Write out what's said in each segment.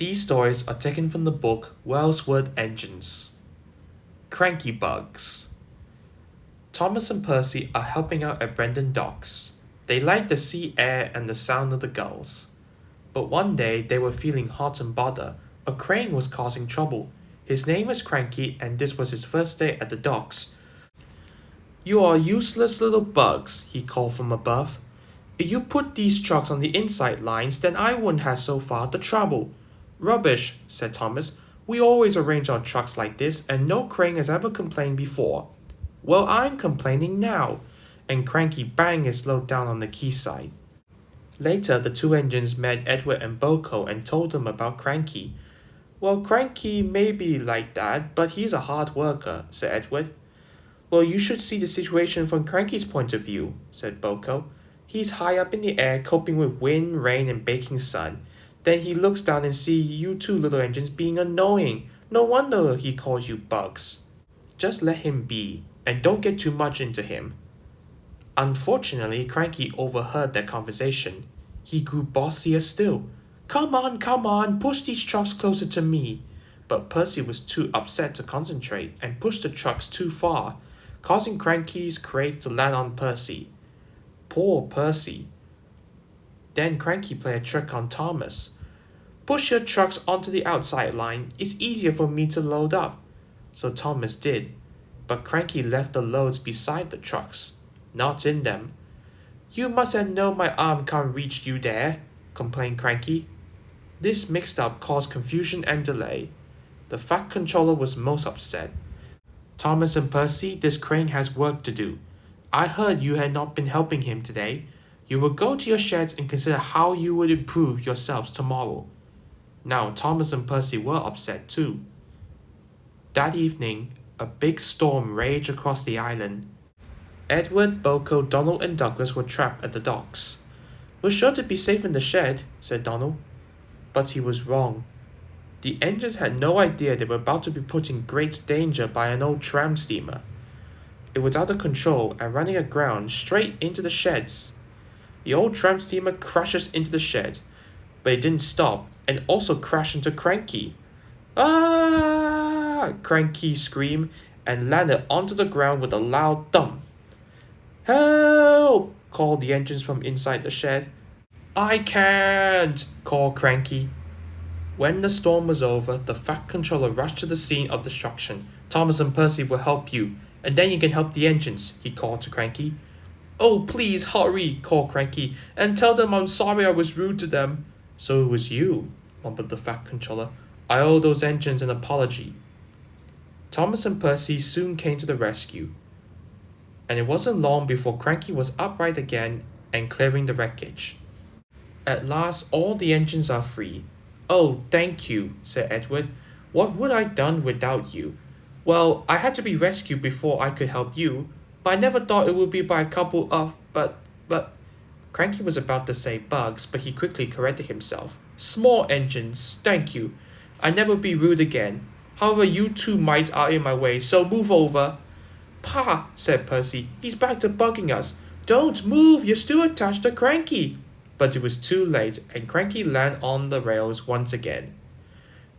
These stories are taken from the book Wellsworth Engines. Cranky Bugs. Thomas and Percy are helping out at Brendon Docks. They like the sea air and the sound of the gulls. But one day they were feeling hot and bothered. A crane was causing trouble. His name was Cranky and this was his first day at the docks. "You are useless little bugs," he called from above. "If you put these trucks on the inside lines, then I wouldn't have so far the trouble." "Rubbish," said Thomas. "We always arrange our trucks like this, and no crane has ever complained before." "Well, I'm complaining now," and Cranky banged his load down on the quayside. Later, the two engines met Edward and Boko and told them about Cranky. "Well, Cranky may be like that, but he's a hard worker," said Edward. "Well, you should see the situation from Cranky's point of view," said Boko. "He's high up in the air coping with wind, rain, and baking sun. Then he looks down and sees you two little engines being annoying. No wonder he calls you bugs." "Just let him be, and don't get too much into him." Unfortunately, Cranky overheard their conversation. He grew bossier still. Come on, push these trucks closer to me." But Percy was too upset to concentrate and pushed the trucks too far, causing Cranky's crate to land on Percy. Poor Percy. Then Cranky played a trick on Thomas. "Push your trucks onto the outside line. It's easier for me to load up." So Thomas did, but Cranky left the loads beside the trucks, not in them. "You must have known my arm can't reach you there," complained Cranky. This mixed-up caused confusion and delay. The Fat Controller was most upset. "Thomas and Percy, this crane has work to do. I heard you had not been helping him today. You will go to your sheds and consider how you would improve yourselves tomorrow." Now Thomas and Percy were upset too. That evening, a big storm raged across the island. Edward, Boko, Donald, and Douglas were trapped at the docks. "We're sure to be safe in the shed," said Donald. But he was wrong. The engines had no idea they were about to be put in great danger by an old tram steamer. It was out of control and running aground straight into the sheds. The old tram steamer crashes into the shed, but it didn't stop and also crashed into Cranky. "Ah!" Cranky screamed and landed onto the ground with a loud thump. "Help!" called the engines from inside the shed. "I can't!" called Cranky. When the storm was over, the Fat Controller rushed to the scene of destruction. "Thomas and Percy will help you, and then you can help the engines," he called to Cranky. "Oh, please hurry," called Cranky, "and tell them I'm sorry I was rude to them." "So it was you," mumbled the Fat Controller. "I owe those engines an apology." Thomas and Percy soon came to the rescue, and it wasn't long before Cranky was upright again and clearing the wreckage. "At last all the engines are free." "Oh, thank you," said Edward. "What would I done without you?" "Well, I had to be rescued before I could help you, but I never thought it would be by a couple of, but... Cranky was about to say bugs, but he quickly corrected himself. "Small engines, thank you. I never be rude again. However, you two mites are in my way, so move over." "Pa," said Percy, "he's back to bugging us." "Don't move, you're still attached to Cranky." But it was too late, and Cranky landed on the rails once again.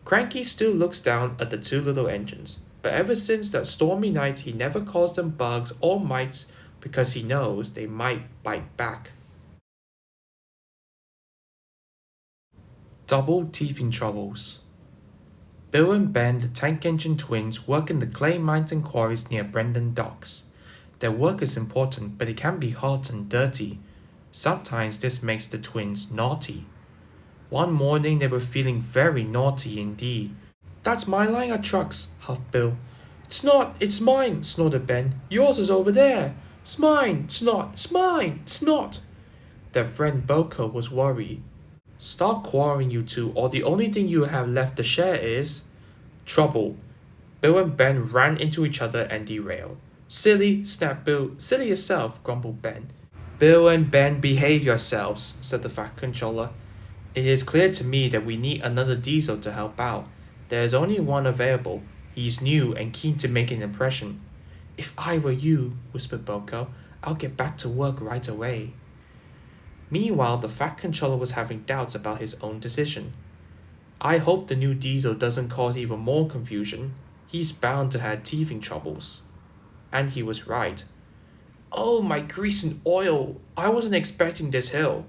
Cranky still looks down at the two little engines, but ever since that stormy night he never calls them bugs or mites because he knows they might bite back. Double teething troubles. Bill and Ben, the tank engine twins, work in the clay mines and quarries near Brendon Docks. Their work is important, but it can be hot and dirty. Sometimes this makes the twins naughty. One morning they were feeling very naughty indeed. "That's my line of trucks," huffed Bill. "It's not, it's mine," snorted Ben. "Yours is over there." "It's mine, it's not, it's mine, it's not." Their friend Boko was worried. "Stop quarreling, you two, or the only thing you have left to share is..." trouble. Bill and Ben ran into each other and derailed. "Silly," snapped Bill. "Silly yourself," grumbled Ben. "Bill and Ben, behave yourselves," said the Fat Controller. "It is clear to me that we need another diesel to help out. There is only one available. He's new and keen to make an impression." "If I were you," whispered Boko, "I'll get back to work right away." Meanwhile, the Fat Controller was having doubts about his own decision. I hope the new diesel doesn't cause even more confusion. He's bound to have teething troubles. And he was right. Oh, my grease and oil! I wasn't expecting this hill.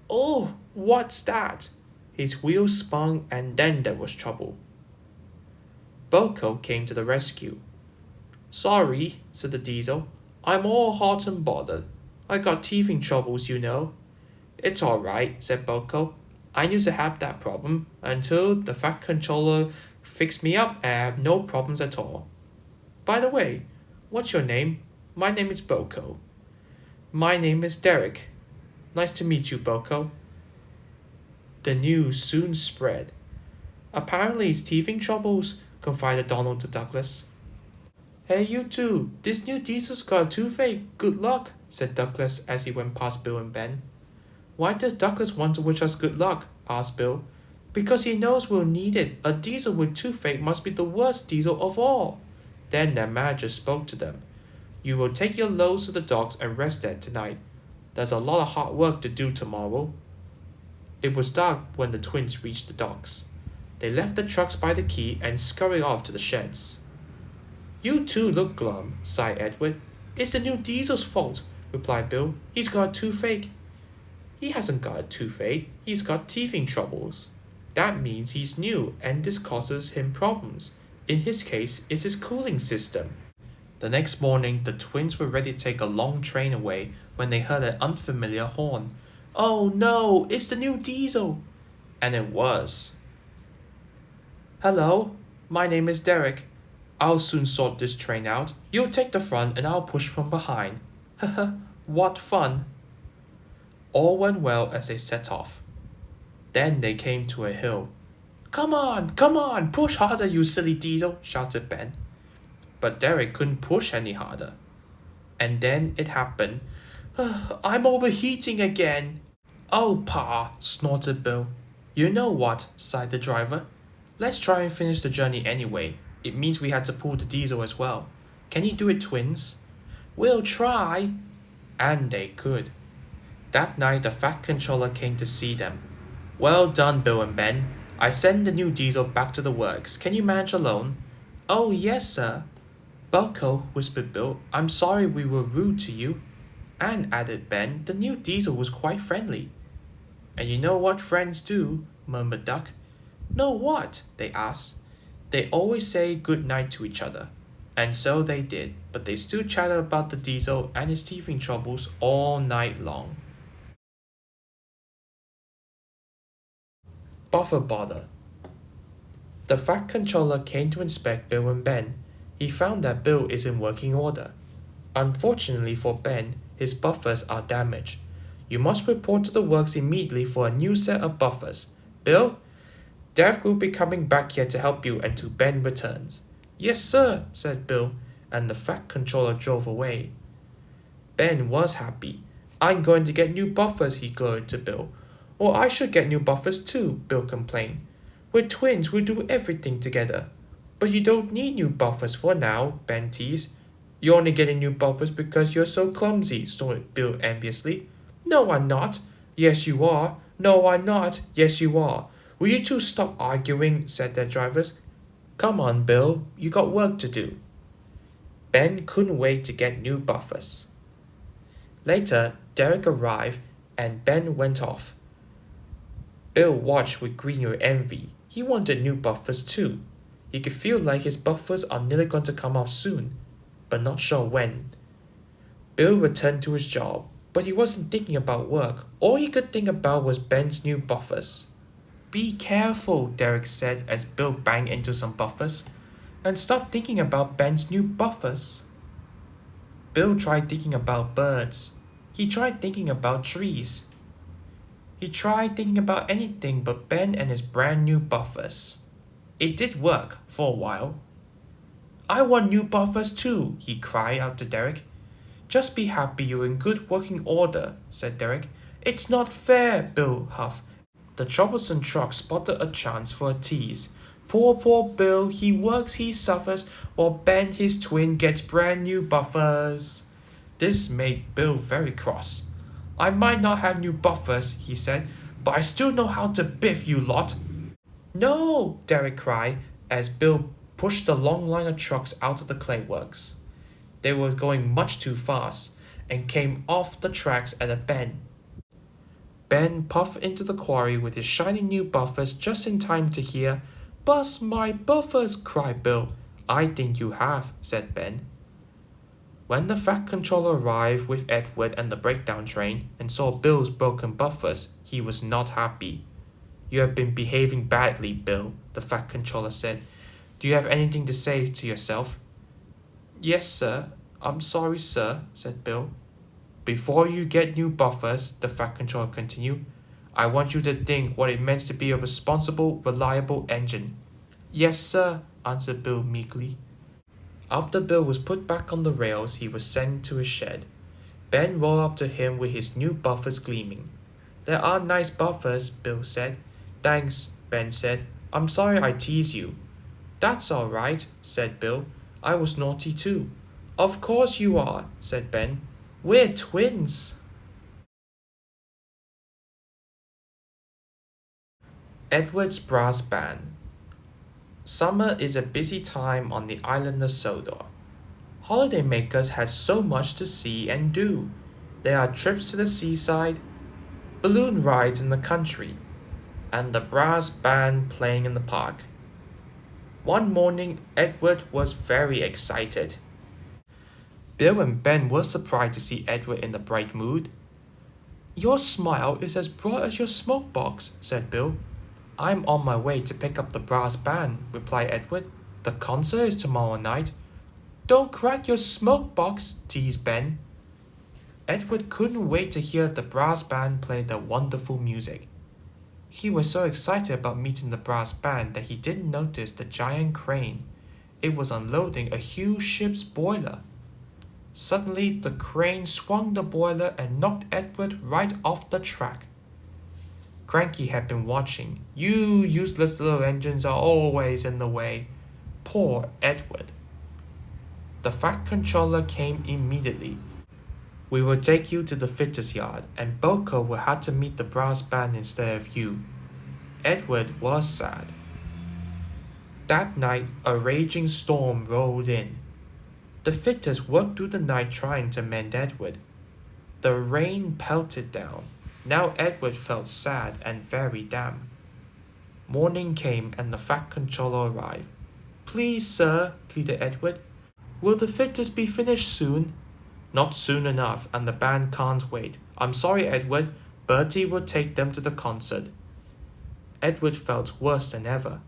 Oh, what's that? His wheels spun and then there was trouble. Boko came to the rescue. Sorry, said the diesel. I'm all hot and bothered. I got teething troubles, you know. It's alright, said Boko. I used to have that problem until the fat controller fixed me up and I have no problems at all. By the way, what's your name? My name is Boko. My name is Derek. Nice to meet you, Boko. The news soon spread. Apparently it's teething troubles, confided Donald to Douglas. Hey, you two, this new diesel's got a toothache. Good luck, said Douglas as he went past Bill and Ben. Why does Douglas want to wish us good luck? Asked Bill. Because he knows we'll need it. A diesel with toothache must be the worst diesel of all. Then their manager spoke to them. You will take your loads to the docks and rest there tonight. There's a lot of hard work to do tomorrow. It was dark when the twins reached the docks. They left the trucks by the quay and scurried off to the sheds. You two look glum, sighed Edward. It's the new diesel's fault, replied Bill. He's got a toothache. He hasn't got a toothache, he's got teething troubles. That means he's new and this causes him problems. In his case, it's his cooling system. The next morning, the twins were ready to take a long train away when they heard an unfamiliar horn. Oh no, it's the new diesel! And it was. Hello, my name is Derek. I'll soon sort this train out. You'll take the front and I'll push from behind. Haha, what fun! All went well as they set off. Then they came to a hill. Come on, push harder, you silly diesel, shouted Ben. But Derek couldn't push any harder. And then it happened. I'm overheating again. Oh, Pa, snorted Bill. You know what, sighed the driver. Let's try and finish the journey anyway. It means we had to pull the diesel as well. Can you do it, twins? We'll try. And they could. That night, the Fat Controller came to see them. Well done, Bill and Ben. I sent the new diesel back to the works. Can you manage alone? Oh, yes, sir. Boko, whispered Bill. I'm sorry we were rude to you. And, added Ben, the new diesel was quite friendly. And you know what friends do, murmured Duck. Know what? They asked. They always say good night to each other. And so they did, but they still chatted about the diesel and his teething troubles all night long. Buffer bother. The Fat Controller came to inspect Bill and Ben. He found that Bill is in working order. Unfortunately for Ben, his buffers are damaged. You must report to the works immediately for a new set of buffers. Bill, Derek will be coming back here to help you until Ben returns. Yes, sir, said Bill, and the Fat Controller drove away. Ben was happy. I'm going to get new buffers, he gloated to Bill. Or I should get new buffers too, Bill complained. We're twins, we'll do everything together. But you don't need new buffers for now, Ben teased. You're only getting new buffers because you're so clumsy, snorted Bill enviously. No, I'm not. Yes, you are. No, I'm not. Yes, you are. Will you two stop arguing, said their drivers. Come on, Bill, you got work to do. Ben couldn't wait to get new buffers. Later, Derek arrived and Ben went off. Bill watched with green envy. He wanted new buffers too. He could feel like his buffers are nearly going to come out soon, but not sure when. Bill returned to his job, but he wasn't thinking about work. All he could think about was Ben's new buffers. Be careful, Derek said as Bill banged into some buffers, and stop thinking about Ben's new buffers. Bill tried thinking about birds. He tried thinking about trees. He tried thinking about anything but Ben and his brand new buffers. It did work for a while. I want new buffers too, he cried out to Derek. Just be happy you're in good working order, said Derek. It's not fair, Bill huffed. The troublesome truck spotted a chance for a tease. Poor Bill, he works, he suffers, while Ben, his twin, gets brand new buffers. This made Bill very cross. I might not have new buffers, he said, but I still know how to biff you lot. No! Derek cried as Bill pushed the long line of trucks out of the clayworks. They were going much too fast and came off the tracks at a bend. Ben puffed into the quarry with his shiny new buffers just in time to hear, "Bust my buffers!" cried Bill. "I think you have," said Ben. When the Fat Controller arrived with Edward and the breakdown train and saw Bill's broken buffers, he was not happy. "You have been behaving badly, Bill," the Fat Controller said. "Do you have anything to say to yourself?" "Yes, sir. I'm sorry, sir," said Bill. "Before you get new buffers," the Fat Controller continued, "I want you to think what it means to be a responsible, reliable engine." "Yes, sir," answered Bill meekly. After Bill was put back on the rails, he was sent to his shed. Ben rolled up to him with his new buffers gleaming. "There are nice buffers," Bill said. "Thanks," Ben said. "I'm sorry I teased you." "That's all right," said Bill. "I was naughty too." "Of course you are," said Ben. "We're twins." Edward's Brass Band. Summer is a busy time on the island of Sodor. Holidaymakers had so much to see and do. There are trips to the seaside, balloon rides in the country, and the brass band playing in the park. One morning, Edward was very excited. Bill and Ben were surprised to see Edward in a bright mood. "Your smile is as broad as your smoke box," said Bill. "I'm on my way to pick up the brass band," replied Edward. "The concert is tomorrow night." "Don't crack your smoke box," teased Ben. Edward couldn't wait to hear the brass band play their wonderful music. He was so excited about meeting the brass band that he didn't notice the giant crane. It was unloading a huge ship's boiler. Suddenly, the crane swung the boiler and knocked Edward right off the track. Cranky had been watching. "You useless little engines are always in the way." Poor Edward. The Fat Controller came immediately. "We will take you to the fitters' yard, and Boko will have to meet the brass band instead of you." Edward was sad. That night, a raging storm rolled in. The fitters worked through the night trying to mend Edward. The rain pelted down. Now Edward felt sad and very damp. Morning came and the Fat Controller arrived. "Please, sir," pleaded Edward, "will the fitters be finished soon?" "Not soon enough, and the band can't wait. I'm sorry, Edward. Bertie will take them to the concert." Edward felt worse than ever.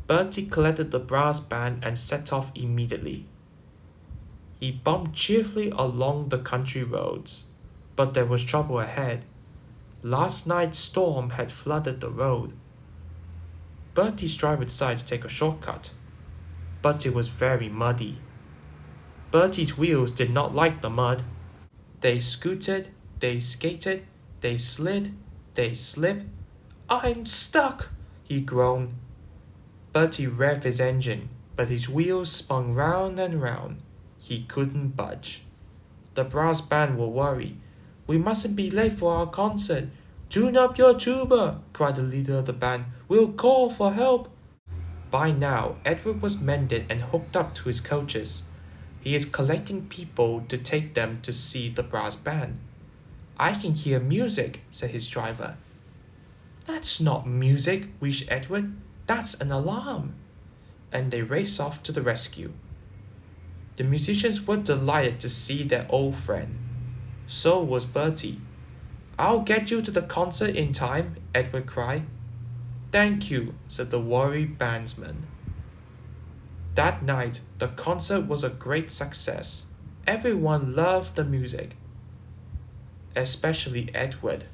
Bertie collected the brass band and set off immediately. He bumped cheerfully along the country roads, but there was trouble ahead. Last night's storm had flooded the road. Bertie's driver decided to take a shortcut, but it was very muddy. Bertie's wheels did not like the mud. They scooted, they skated, they slid, they slipped. "I'm stuck," he groaned. Bertie revved his engine, but his wheels spun round and round. He couldn't budge. The brass band were worried. "We mustn't be late for our concert." "Tune up your tuba," cried the leader of the band. "We'll call for help." By now, Edward was mended and hooked up to his coaches. He is collecting people to take them to see the brass band. "I can hear music," said his driver. "That's not music," wheezed Edward. "That's an alarm." And they raced off to the rescue. The musicians were delighted to see their old friend. So was Bertie. "I'll get you to the concert in time," Edward cried. "Thank you," said the worried bandsman. That night, the concert was a great success. Everyone loved the music, especially Edward.